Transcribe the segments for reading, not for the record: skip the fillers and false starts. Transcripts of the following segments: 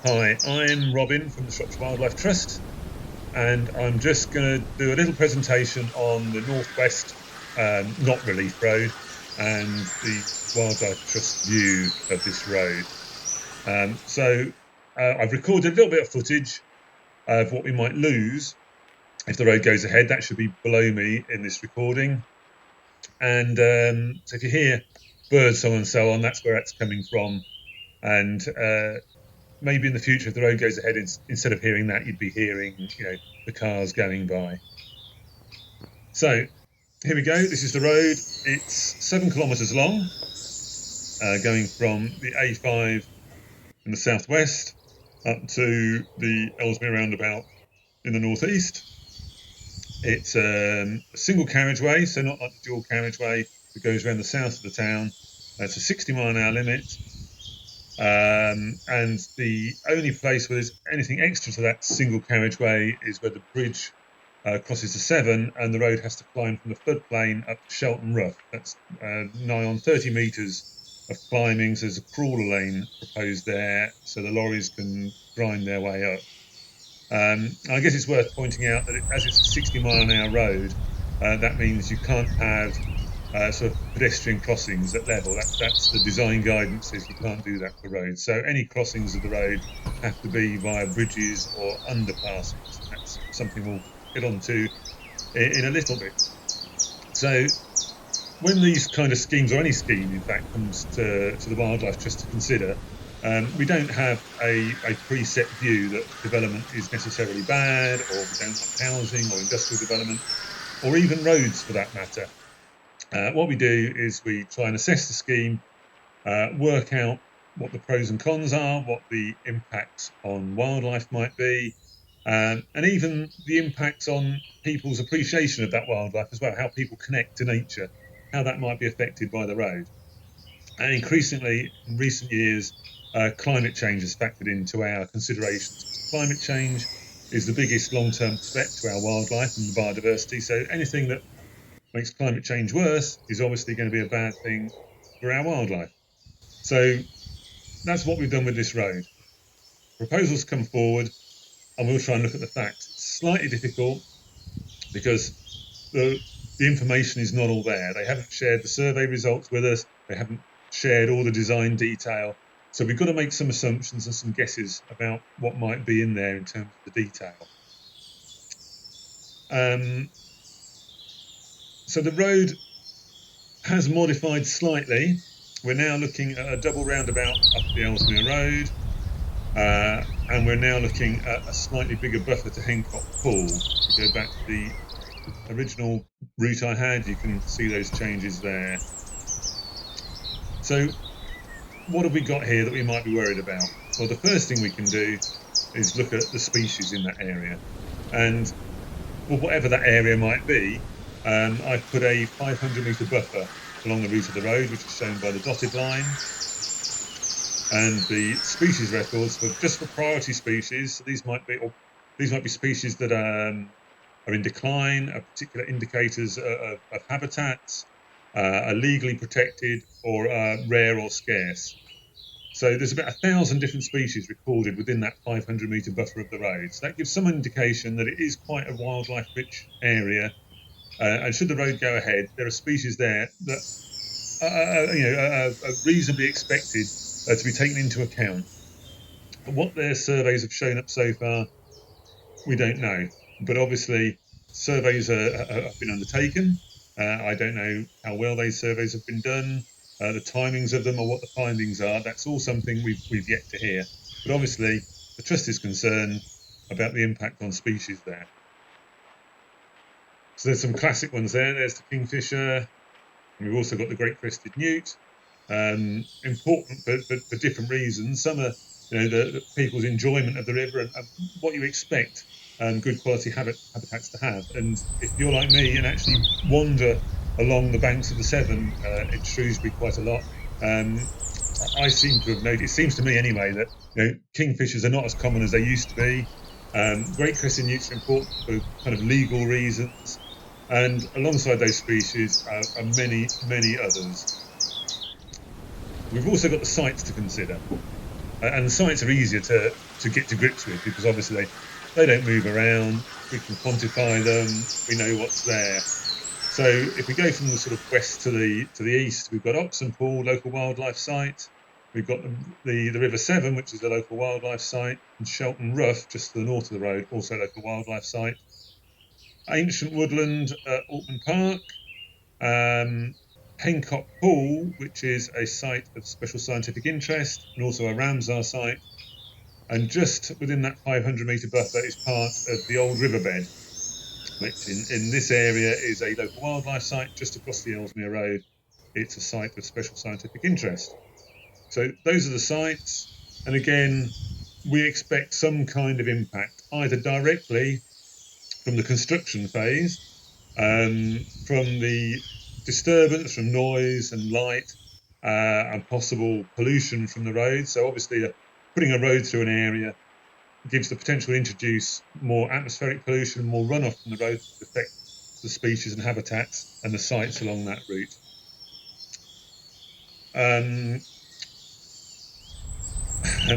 Hi, I'm Robin from the Shropshire Wildlife Trust, and I'm just going to do a little presentation on the Northwest Knot Relief Road and the Wildlife Trust view of this road. I've recorded a little bit of footage of what we might lose if the road goes ahead. That should be below me in this recording. And so if you hear birdsong and so on, that's where it's coming from. And maybe in the future, if the road goes ahead, instead of hearing that, you'd be hearing, the cars going by. So here we go. This is the road. It's 7 kilometres long, going from the A5 in the southwest up to the Ellesmere roundabout in the northeast. It's a single carriageway, so not like the dual carriageway that goes around the south of the town. It's a 60-mile-an-hour limit. And the only place where there's anything extra to that single carriageway is where the bridge crosses the Severn, and the road has to climb from the floodplain up to Shelton Rough. That's nigh on 30 metres of climbing. So there's a crawler lane proposed there, so the lorries can grind their way up. I guess it's worth pointing out that as it's a 60-mile-an-hour road, that means you can't have sort of pedestrian crossings at level. That's the design guidance says you can't do that for roads. So any crossings of the road have to be via bridges or underpasses. That's something we'll get onto in a little bit. So when these kind of schemes, or any scheme in fact, comes to the Wildlife Trust to consider, we don't have a preset view that development is necessarily bad, or we don't want housing or industrial development, or even roads for that matter. What we do is we try and assess the scheme, work out what the pros and cons are, what the impacts on wildlife might be, and even the impacts on people's appreciation of that wildlife as well, how people connect to nature, how that might be affected by the road. And increasingly, in recent years, climate change has factored into our considerations. Climate change is the biggest long-term threat to our wildlife and the biodiversity, so anything that makes climate change worse is obviously going to be a bad thing for our wildlife. So that's what we've done with this road. Proposals come forward and we'll try and look at the facts. It's slightly difficult because the information is not all there. They haven't shared the survey results with us. They haven't shared all the design detail. So we've got to make some assumptions and some guesses about what might be in there in terms of the detail. So the road has modified slightly. We're now looking at a double roundabout up the Ellesmere Road, and we're now looking at a slightly bigger buffer to Hencock Pool. If you go back to the original route I had, you can see those changes there. So what have we got here that we might be worried about? Well, the first thing we can do is look at the species in that area. And well, whatever that area might be, I've put a 500-metre buffer along the route of the road, which is shown by the dotted line. And the species records for priority species. So these might be species that are in decline, are particular indicators of habitats, are legally protected, or are rare or scarce. So there's about 1,000 different species recorded within that 500-metre buffer of the road. So that gives some indication that it is quite a wildlife-rich area. And should the road go ahead, there are species there that are reasonably expected to be taken into account. But what their surveys have shown up so far, we don't know. But obviously, surveys have been undertaken. I don't know how well those surveys have been done, the timings of them, or what the findings are. That's all something we've yet to hear. But obviously, the Trust is concerned about the impact on species there. So there's some classic ones there. There's the kingfisher. And we've also got the great-crested newt. Important for different reasons. Some are, the people's enjoyment of the river and what you expect good quality habitats to have. And if you're like me and actually wander along the banks of the Severn in Shrewsbury quite a lot, I seem to have noticed. It seems to me anyway that kingfishers are not as common as they used to be. Great-crested newts are important for kind of legal reasons. And alongside those species are many, many others. We've also got the sites to consider. And the sites are easier to get to grips with because obviously they don't move around. We can quantify them. We know what's there. So if we go from the sort of west to the east, we've got Oxenpool, local wildlife site. We've got the River Severn, which is a local wildlife site, and Shelton Rough, just to the north of the road, also a local wildlife site. Ancient woodland at Altman Park. Hencock Pool, which is a site of special scientific interest, and also a Ramsar site. And just within that 500-metre buffer is part of the old riverbed, which in this area is a local wildlife site just across the Ellesmere Road. It's a site of special scientific interest. So those are the sites. And again, we expect some kind of impact, either directly from the construction phase, from the disturbance from noise and light, and possible pollution from the road. So obviously putting a road through an area gives the potential to introduce more atmospheric pollution, more runoff from the road to affect the species and habitats and the sites along that route. And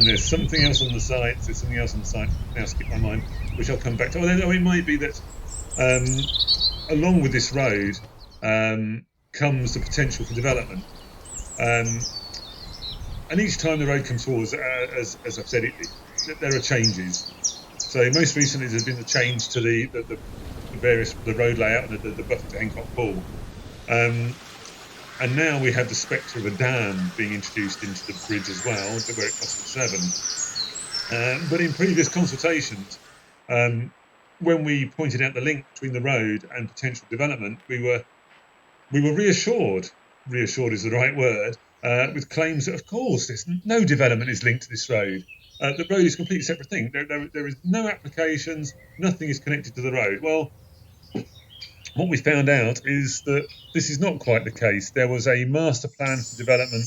there's something else on the site. There's something else on the site. Now skip my mind, which I'll come back to. Oh, it might be that along with this road comes the potential for development. And each time the road comes forward, as I've said, there are changes. So most recently, there's been a change to the road layout and the buffer to Hencock Pool. And now we have the spectre of a dam being introduced into the bridge as well, where it crosses the Severn. But in previous consultations, when we pointed out the link between the road and potential development, we were reassured. Reassured is the right word. With claims that, of course, there's no development is linked to this road. The road is a completely separate thing. There is no applications. Nothing is connected to the road. Well, what we found out is that this is not quite the case. There was a master plan for development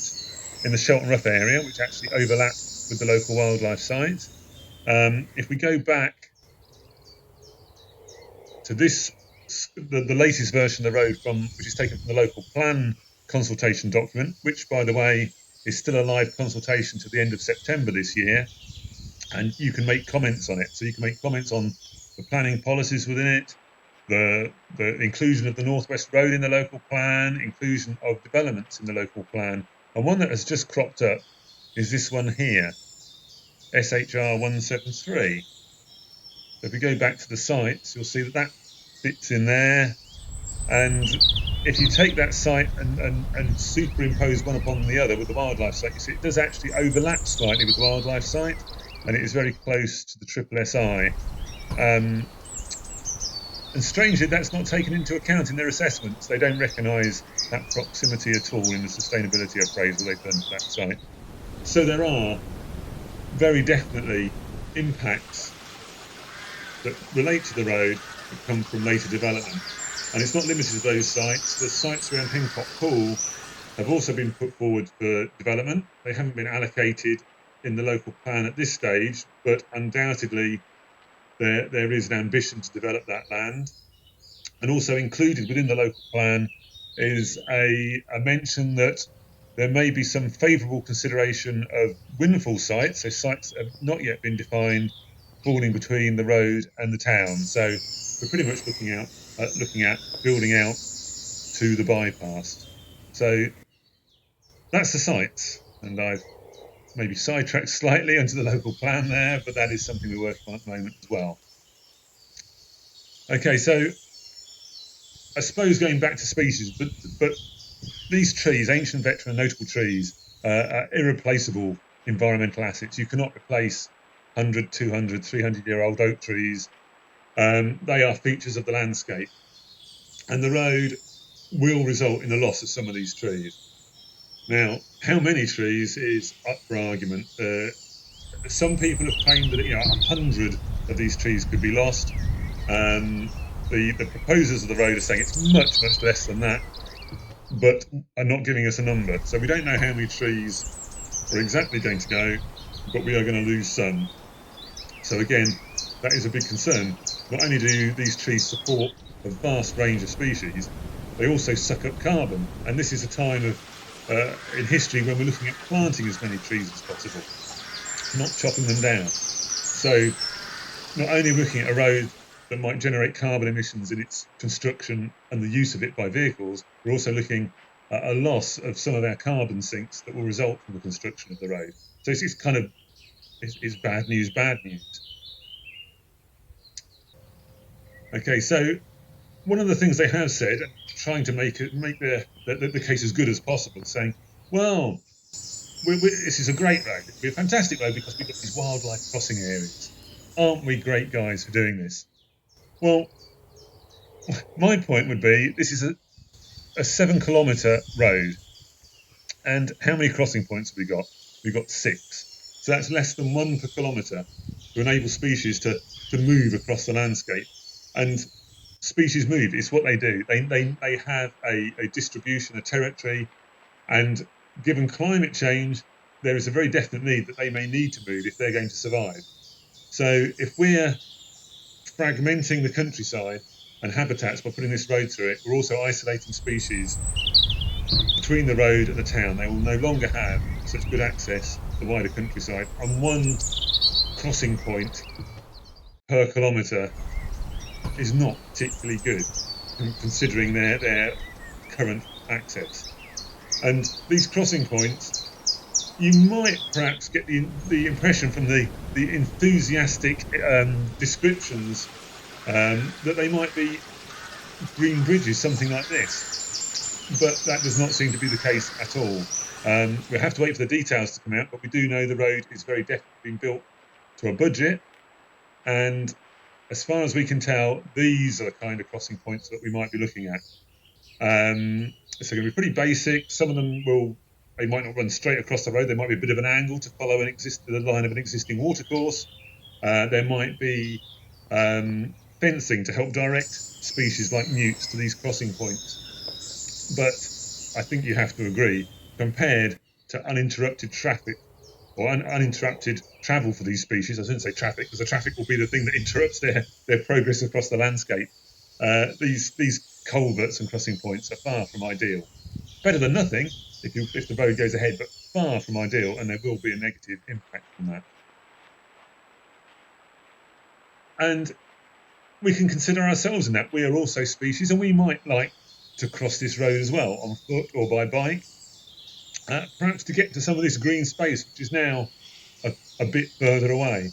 in the Shelton Rough area, which actually overlapped with the local wildlife site. If we go back to this, the latest version of the road which is taken from the local plan consultation document, which, by the way, is still a live consultation to the end of September this year, and you can make comments on it. So you can make comments on the planning policies within it, the inclusion of the Northwest Road in the local plan, inclusion of developments in the local plan. And one that has just cropped up is this one here, SHR 173. So if we go back to the sites, you'll see that fits in there. And if you take that site and superimpose one upon the other with the wildlife site, you see it does actually overlap slightly with the wildlife site, and it is very close to the SSSI. And strangely, that's not taken into account in their assessments. They don't recognise that proximity at all in the sustainability appraisal they've done for that site. So there are very definitely impacts that relate to the road that come from later development. And it's not limited to those sites. The sites around Hencock Pool have also been put forward for development. They haven't been allocated in the local plan at this stage, but undoubtedly there is an ambition to develop that land. And also included within the local plan is a mention that there may be some favourable consideration of windfall sites, so sites that have not yet been defined, falling between the road and the town. So we're pretty much looking at building out to the bypass. So that's the sites, and I've maybe sidetracked slightly onto the local plan there, but that is something we're working on at the moment as well. Okay, so I suppose going back to species, but these trees, ancient, veteran, notable trees, are irreplaceable environmental assets. You cannot replace 100, 200, 300-year-old oak trees. They are features of the landscape. And the road will result in the loss of some of these trees. Now, how many trees is up for argument. Some people have claimed that 100 of these trees could be lost. The proposers of the road are saying it's much, much less than that, but are not giving us a number. So we don't know how many trees are exactly going to go, but we are going to lose some. So again, that is a big concern. Not only do these trees support a vast range of species, they also suck up carbon. And this is a time of in history when we're looking at planting as many trees as possible. not chopping them down. So not only looking at a road that might generate carbon emissions in its construction and the use of it by vehicles, we're also looking at a loss of some of our carbon sinks that will result from the construction of the road. So it's kind of it's bad news, bad news. Okay, so one of the things they have said, and trying to make the case as good as possible, saying, well, this is a great road. It'll be a fantastic road because we've got these wildlife crossing areas. Aren't we great guys for doing this? Well, my point would be this is a 7-kilometre road. And how many crossing points have we got? We've got 6. So that's less than 1 per kilometre to enable species to move across the landscape. And species move. It's what they do. They have a distribution, a territory, and given climate change, there is a very definite need that they may need to move if they're going to survive. So if we're fragmenting the countryside and habitats by putting this road through it, we're also isolating species between the road and the town. They will no longer have such good access to the wider countryside, and 1 crossing point per kilometre is not particularly good considering their current access. And these crossing points, you might perhaps get the impression from the enthusiastic descriptions that they might be green bridges, something like this. But that does not seem to be the case at all. We have to wait for the details to come out, but we do know the road is very definitely being built to a budget. And as far as we can tell, these are the kind of crossing points that we might be looking at. So they're going to be pretty basic. Some of them they might not run straight across the road. There might be a bit of an angle to follow the line of an existing watercourse. There might be fencing to help direct species like newts to these crossing points. But I think you have to agree, compared to uninterrupted traffic or uninterrupted travel for these species, I shouldn't say traffic, because the traffic will be the thing that interrupts their progress across the landscape. These culverts and crossing points are far from ideal. Better than nothing if the road goes ahead, but far from ideal, and there will be a negative impact from that. And we can consider ourselves in that. We are also species, and we might like to cross this road as well, on foot or by bike, perhaps to get to some of this green space, which is now a bit further away.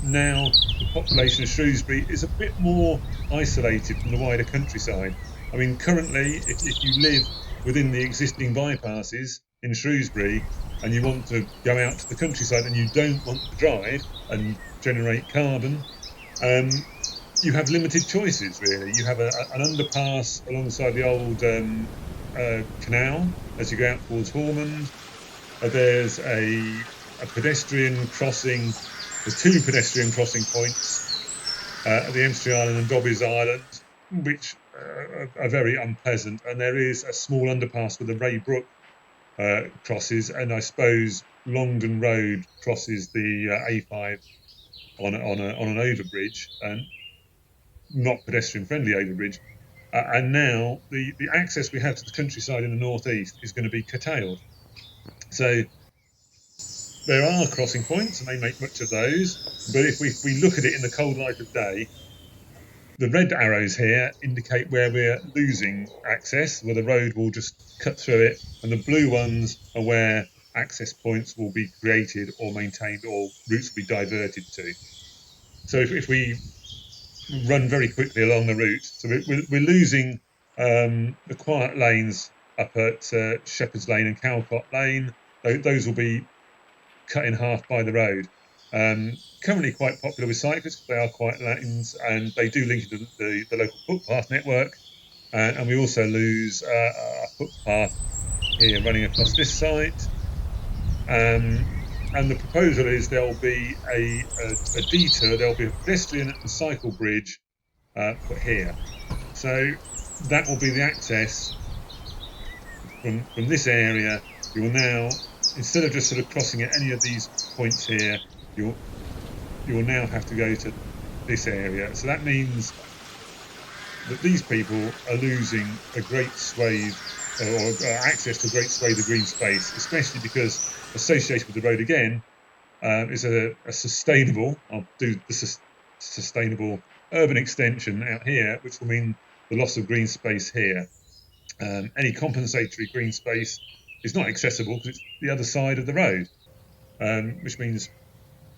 Now the population of Shrewsbury is a bit more isolated from the wider countryside. I mean, currently, if you live within the existing bypasses in Shrewsbury and you want to go out to the countryside and you don't want to drive and generate carbon, you have limited choices, really. You have an underpass alongside the old canal as you go out towards Hormond. There's a pedestrian crossing. There's 2 pedestrian crossing points at the Emstree Island and Dobbie's Island, which are very unpleasant. And there is a small underpass where the Ray Brook crosses, and I suppose Longdon Road crosses the A5 on an overbridge, and not pedestrian friendly overbridge. And now the access we have to the countryside in the northeast is going to be curtailed. So there are crossing points, and they make much of those. But if we look at it in the cold light of day, the red arrows here indicate where we're losing access, where the road will just cut through it, and the blue ones are where access points will be created or maintained, or routes will be diverted to. So if we run very quickly along the route, so we're losing the quiet lanes up at Shepherd's Lane and Calcott Lane. Those will be cut in half by the road. Currently quite popular with cyclists because they are quiet lanes and they do link into the local footpath network. And we also lose a footpath here running across this site. And the proposal is there'll be a detour, there'll be a pedestrian and cycle bridge put here. So that will be the access from this area. You will now, instead of just sort of crossing at any of these points here, you'll now have to go to this area. So that means that these people are losing a great swathe or access to a great swathe of green space, especially because associated with the road again is a sustainable, I'll do the sustainable urban extension out here, which will mean the loss of green space here. Any compensatory green space is not accessible because it's the other side of the road, which means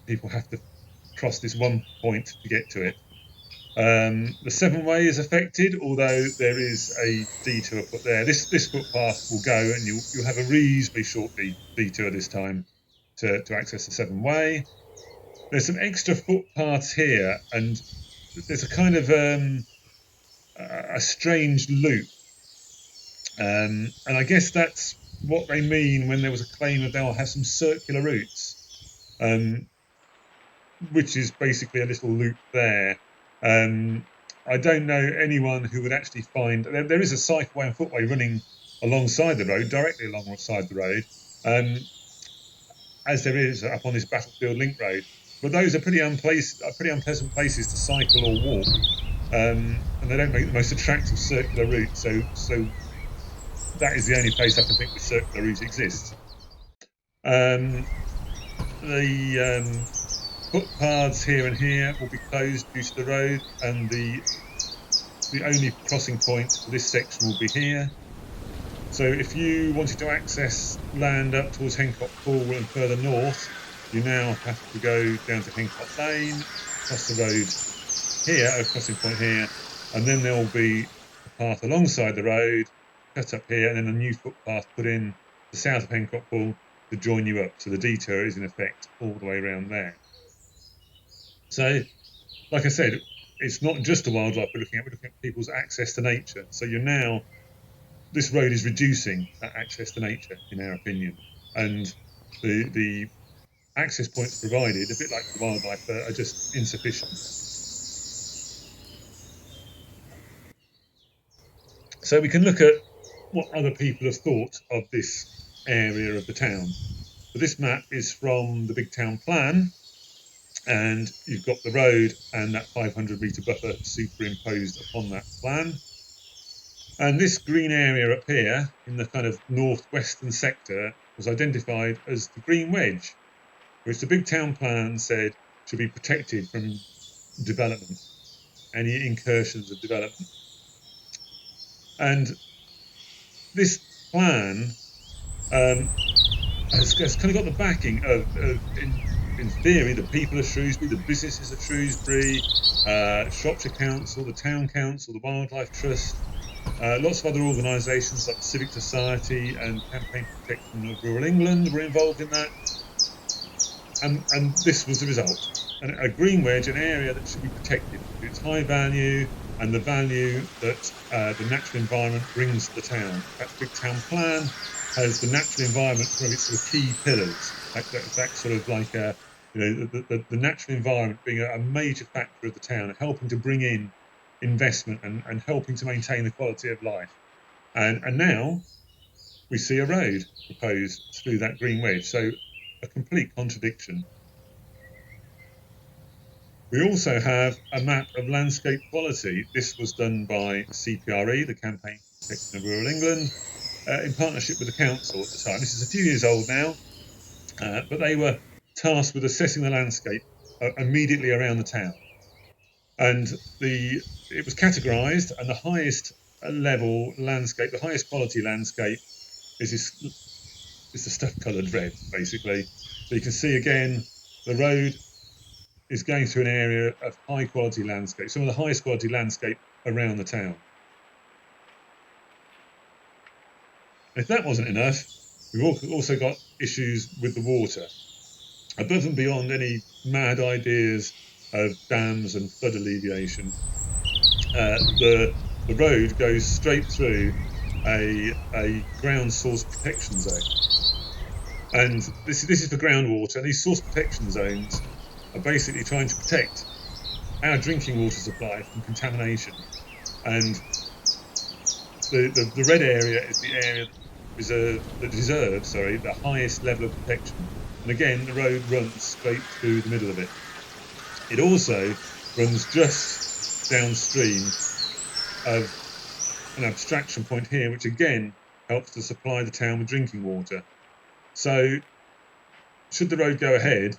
people have to cross this one point to get to it. The Seven-Way is affected, although there is a detour put there. This footpath will go, and you'll have a reasonably short detour this time to access the Seven-Way. There's some extra footpaths here, and there's a kind of a strange loop, and I guess that's what they mean when there was a claim that they'll have some circular routes, which is basically a little loop there. I don't know anyone who would actually find there is a cycleway and footway running alongside the road, directly alongside the road, as there is up on this Battlefield Link Road. But those are pretty unpleasant places to cycle or walk, and they don't make the most attractive circular route. So that is the only place I can think the circular route exists. The footpaths here and here will be closed due to the road, and the only crossing point for this section will be here. So if you wanted to access land up towards Hencock Pool and further north, you now have to go down to Hencock Lane, cross the road here, a crossing point here, and then there will be a path alongside the road, cut up here, and then a new footpath put in the south of Hencock Pool to join you up. So the detour is in effect all the way around there. So, like I said, it's not just the wildlife we're looking at people's access to nature. So this road is reducing that access to nature, in our opinion, and the access points provided, a bit like the wildlife, are just insufficient. So we can look at what other people have thought of this area of the town. So this map is from the Big Town Plan, and you've got the road and that 500-metre buffer superimposed upon that plan. And this green area up here in the kind of northwestern sector was identified as the Green Wedge, which the Big Town Plan said should be protected from development, any incursions of development. And this plan has kind of got the backing of in theory, the people of Shrewsbury, the businesses of Shrewsbury, Shropshire Council, the Town Council, the Wildlife Trust, lots of other organisations like the Civic Society and Campaign for Protection of Rural England were involved in that. And this was the result. A green wedge, an area that should be protected for its high value and the value that the natural environment brings to the town. That Big Town Plan has the natural environment one of its sort of key pillars. That's sort of like the natural environment being a major factor of the town, helping to bring in investment and helping to maintain the quality of life. And now we see a road proposed through that green wedge. So a complete contradiction. We also have a map of landscape quality. This was done by CPRE, the Campaign for Protection of Rural England, in partnership with the council at the time. This is a few years old now, but they were tasked with assessing the landscape immediately around the town. And it was categorised, and the highest level landscape, the highest quality landscape, is the stuff coloured red, basically. So you can see again, the road is going through an area of high quality landscape, some of the highest quality landscape around the town. If that wasn't enough, we've also got issues with the water. Above and beyond any mad ideas of dams and flood alleviation, the road goes straight through a ground source protection zone. And this is for groundwater, and these source protection zones are basically trying to protect our drinking water supply from contamination. And the red area is the area that deserves the highest level of protection. And again, the road runs straight through the middle of it. It also runs just downstream of an abstraction point here, which again helps to supply the town with drinking water. So should the road go ahead,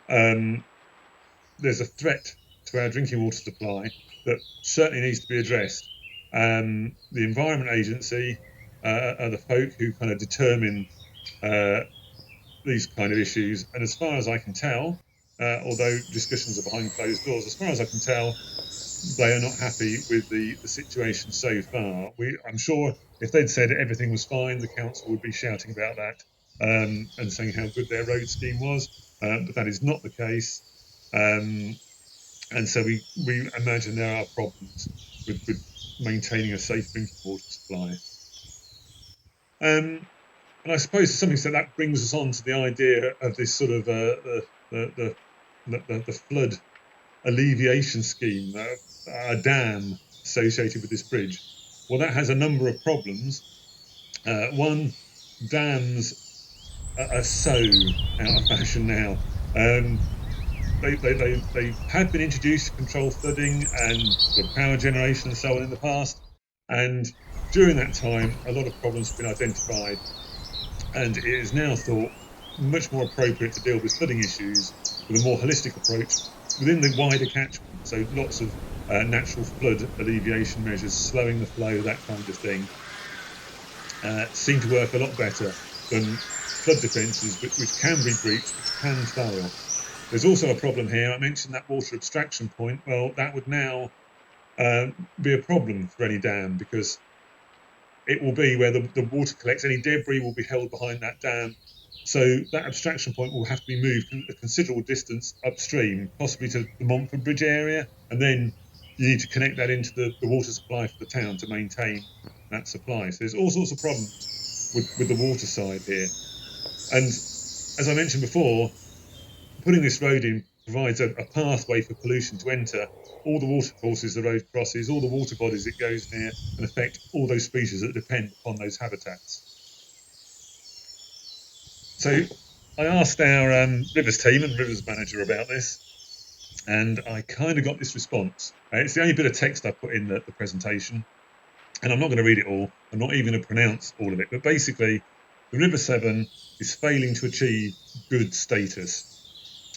there's a threat to our drinking water supply that certainly needs to be addressed. The Environment Agency are the folk who kind of determine these kind of issues, and as far as I can tell, although discussions are behind closed doors, as far as I can tell, they are not happy with the situation so far. I'm sure if they'd said everything was fine, the council would be shouting about that and saying how good their road scheme was, but that is not the case. And so we imagine there are problems with maintaining a safe drinking water supply. And I suppose to some extent that brings us on to the idea of this sort of the flood alleviation scheme, a dam associated with this bridge. Well, that has a number of problems. One, dams are so out of fashion now. They have been introduced to control flooding and for power generation and so on in the past. And during that time, a lot of problems have been identified. And it is now thought much more appropriate to deal with flooding issues with a more holistic approach within the wider catchment. So lots of natural flood alleviation measures, slowing the flow, that kind of thing, seem to work a lot better than flood defences, which can be breached, which can fail. There's also a problem here. I mentioned that water abstraction point. Well, that would now be a problem for any dam because it will be where the water collects. Any debris will be held behind that dam. So that abstraction point will have to be moved a considerable distance upstream, possibly to the Montford Bridge area. And then you need to connect that into the water supply for the town to maintain that supply. So there's all sorts of problems with the water side here. And as I mentioned before, putting this road in provides a pathway for pollution to enter all the watercourses the road crosses, all the water bodies it goes near, and affect all those species that depend upon those habitats. So I asked our rivers team and rivers manager about this, and I kind of got this response. It's the only bit of text I put in the presentation, and I'm not going to read it all. I'm not even going to pronounce all of it, but basically, the River Severn is failing to achieve good status.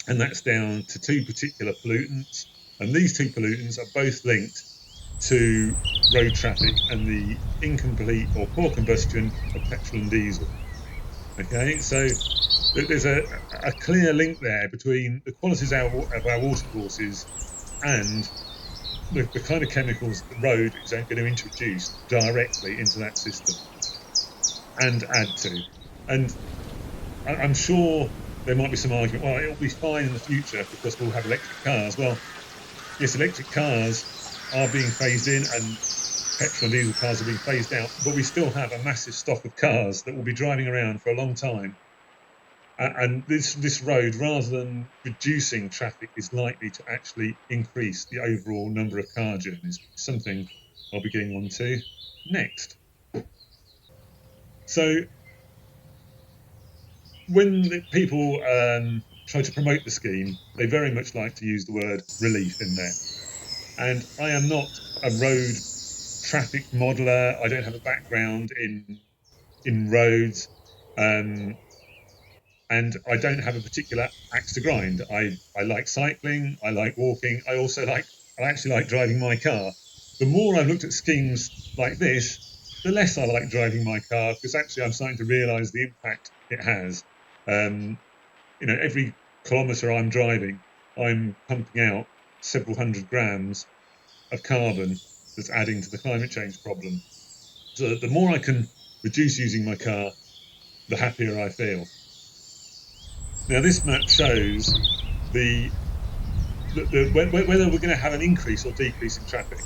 And that's down to two particular pollutants. And these two pollutants are both linked to road traffic and the incomplete or poor combustion of petrol and diesel. Okay, so there's a clear link there between the qualities of our watercourses and the kind of chemicals the road is going to introduce directly into that system and add to. And I'm sure there might be some argument, well, it'll be fine in the future because we'll have electric cars. Well, yes, electric cars are being phased in and petrol and diesel cars are being phased out, but we still have a massive stock of cars that will be driving around for a long time. And this road, rather than reducing traffic, is likely to actually increase the overall number of car journeys, something I'll be getting on to next. So when people try to promote the scheme, they very much like to use the word relief in there. And I am not a road traffic modeller. I don't have a background in roads, and I don't have a particular axe to grind. I like cycling. I like walking. I actually like driving my car. The more I've looked at schemes like this, the less I like driving my car because actually I'm starting to realise the impact it has. Every kilometre I'm driving, I'm pumping out several hundred grams of carbon that's adding to the climate change problem. So the more I can reduce using my car, the happier I feel. Now this map shows whether we're going to have an increase or decrease in traffic.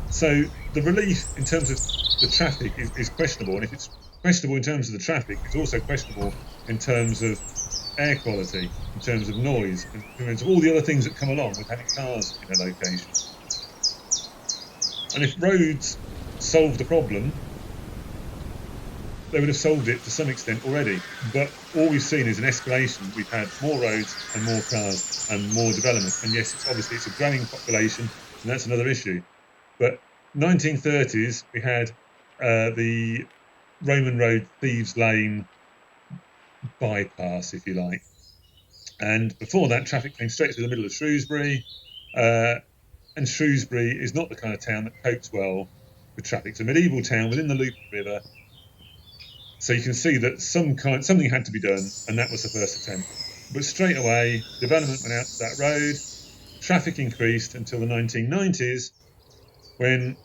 So the relief in terms of the traffic is questionable, and if it's questionable in terms of the traffic, it's also questionable in terms of air quality, in terms of noise, in terms of all the other things that come along with having cars in a location. And if roads solve the problem, they would have solved it to some extent already. But all we've seen is an escalation. We've had more roads and more cars and more development. And yes, it's a growing population, and that's another issue. But 1930s, we had the Roman Road Thieves Lane bypass, if you like. And before that, traffic came straight through the middle of Shrewsbury. And Shrewsbury is not the kind of town that copes well with traffic. It's a medieval town within the loop of the river. So you can see that something had to be done, and that was the first attempt. But straight away, development went out to that road. Traffic increased until the 1990s, when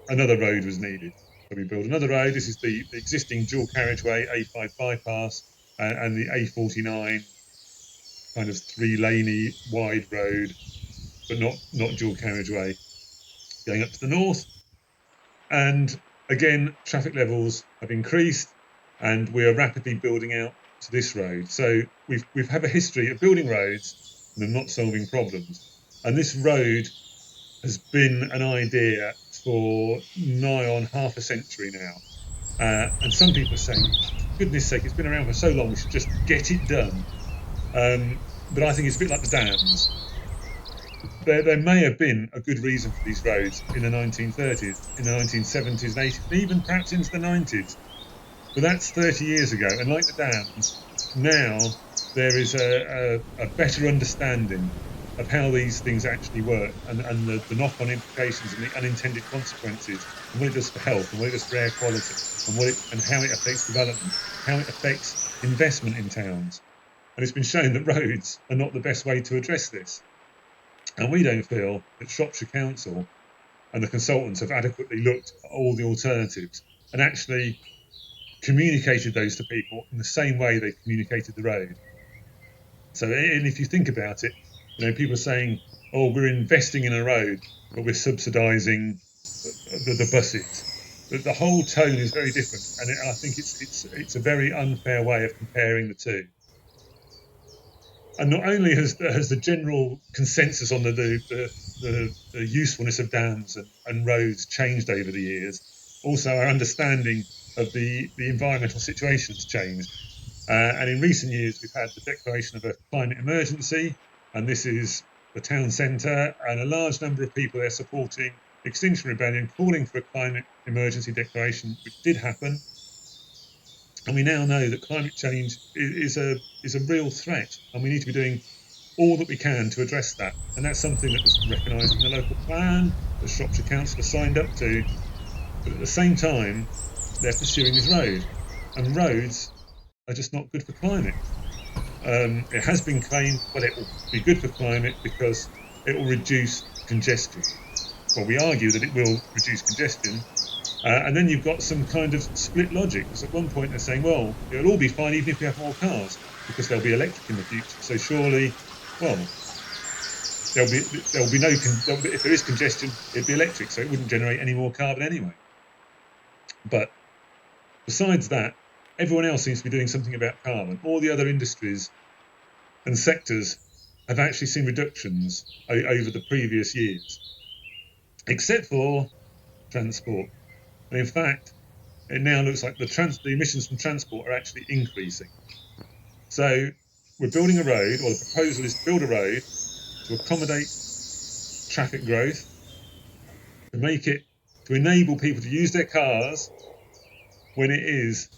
another road was needed. So we built another road. This is the existing dual carriageway A5 bypass and the A49 kind of 3-laney wide road, but not dual carriageway, going up to the north. And again, traffic levels have increased, and we are rapidly building out to this road. So we've had a history of building roads and not solving problems. And this road has been an idea for nigh on half a century now. And some people are saying, for goodness sake, it's been around for so long, we should just get it done. But I think it's a bit like the dams. There may have been a good reason for these roads in the 1930s, in the 1970s and 80s, and even perhaps into the 90s. But that's 30 years ago. And like the dams, now there is a better understanding of how these things actually work and the knock-on implications and the unintended consequences, and what it does for health and what it does for air quality and how it affects development, how it affects investment in towns. And it's been shown that roads are not the best way to address this. And we don't feel that Shropshire Council and the consultants have adequately looked at all the alternatives and actually communicated those to people in the same way they communicated the road. So, and if you think about it, people are saying, "Oh, we're investing in a road, but we're subsidising the buses." The whole tone is very different, and I think it's a very unfair way of comparing the two. And not only has the general consensus on the usefulness of dams and roads changed over the years, also our understanding of the environmental situation has changed. And in recent years, we've had the declaration of a climate emergency, and this is the town centre, and a large number of people there supporting Extinction Rebellion, calling for a climate emergency declaration, which did happen. And we now know that climate change is a real threat, and we need to be doing all that we can to address that. And that's something that was recognised in the local plan that Shropshire Council has signed up to. But at the same time, they're pursuing this road, and roads are just not good for climate. It has been claimed, well, it will be good for climate because it will reduce congestion. Well, we argue that it will reduce congestion. And then you've got some kind of split logic, because at one point they're saying, well, it'll all be fine even if we have more cars, because they'll be electric in the future. So surely, well, there'll be no, if there is congestion, it'd be electric, so it wouldn't generate any more carbon anyway. But besides that, everyone else seems to be doing something about carbon. All the other industries and sectors have actually seen reductions over the previous years, except for transport. And in fact, it now looks like the emissions from transport are actually increasing. So we're building a road, or the proposal is to build a road to accommodate traffic growth, to enable people to use their cars when it is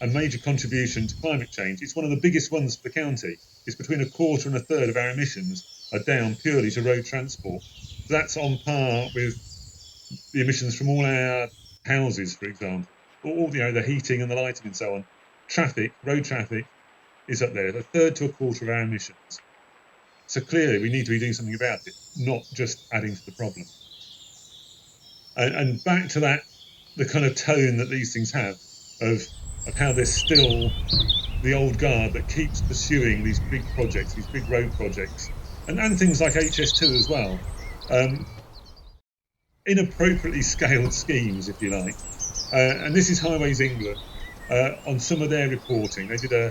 a major contribution to climate change. It's one of the biggest ones for the county. It's between a quarter and a third of our emissions are down purely to road transport. So that's on par with the emissions from all our houses, for example, all the heating and the lighting and so on. Road traffic is up there, a third to a quarter of our emissions. So clearly we need to be doing something about it, not just adding to the problem. And back to that, the kind of tone that these things have of how there's still the old guard that keeps pursuing these big projects, these big road projects, and things like HS2 as well. Inappropriately scaled schemes, if you like. And this is Highways England. On some of their reporting, they did a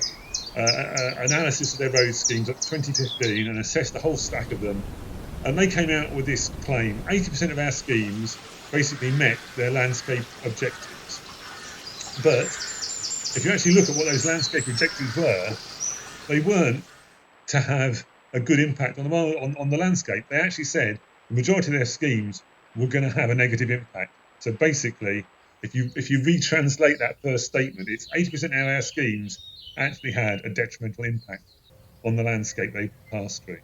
analysis of their road schemes up to 2015 and assessed a whole stack of them. And they came out with this claim: 80% of our schemes basically met their landscape objectives. But if you actually look at what those landscape objectives were, they weren't to have a good impact on the landscape. They actually said the majority of their schemes were going to have a negative impact. So basically, if you retranslate that first statement, it's 80% of our schemes actually had a detrimental impact on the landscape they passed through.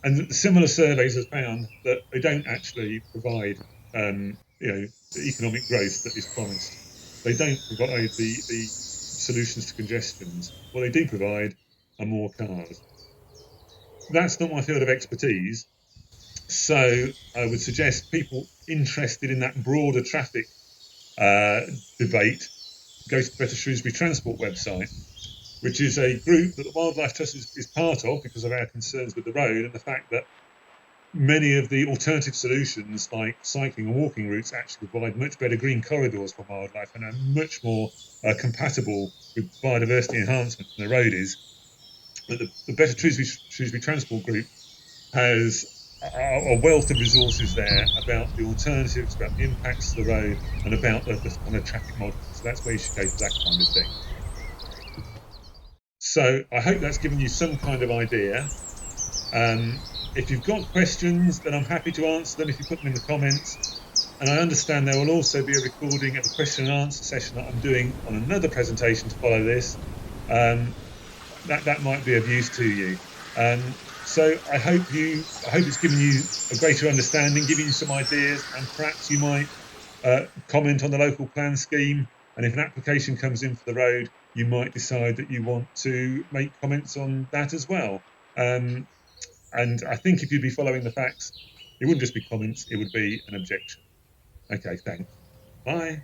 And similar surveys have found that they don't actually provide, the economic growth that is promised. They don't provide the solutions to congestions. What they do provide are more cars. That's not my field of expertise, so I would suggest people interested in that broader traffic debate go to the Better Shrewsbury Transport website, which is a group that the Wildlife Trust is part of because of our concerns with the road and the fact that many of the alternative solutions like cycling and walking routes actually provide much better green corridors for wildlife and are much more compatible with biodiversity enhancement than the road is. But the Better Shrewsbury Transport Group has a wealth of resources there about the alternatives, about the impacts of the road, and about the kind of traffic modelling. So that's where you should go for that kind of thing. So I hope that's given you some kind of idea. If you've got questions, then I'm happy to answer them if you put them in the comments. And I understand there will also be a recording of a question and answer session that I'm doing on another presentation to follow this. That might be of use to you. So I hope it's given you a greater understanding, giving you some ideas, and perhaps you might comment on the local plan scheme. And if an application comes in for the road, you might decide that you want to make comments on that as well. And I think if you'd be following the facts, it wouldn't just be comments, it would be an objection. Okay, thanks. Bye.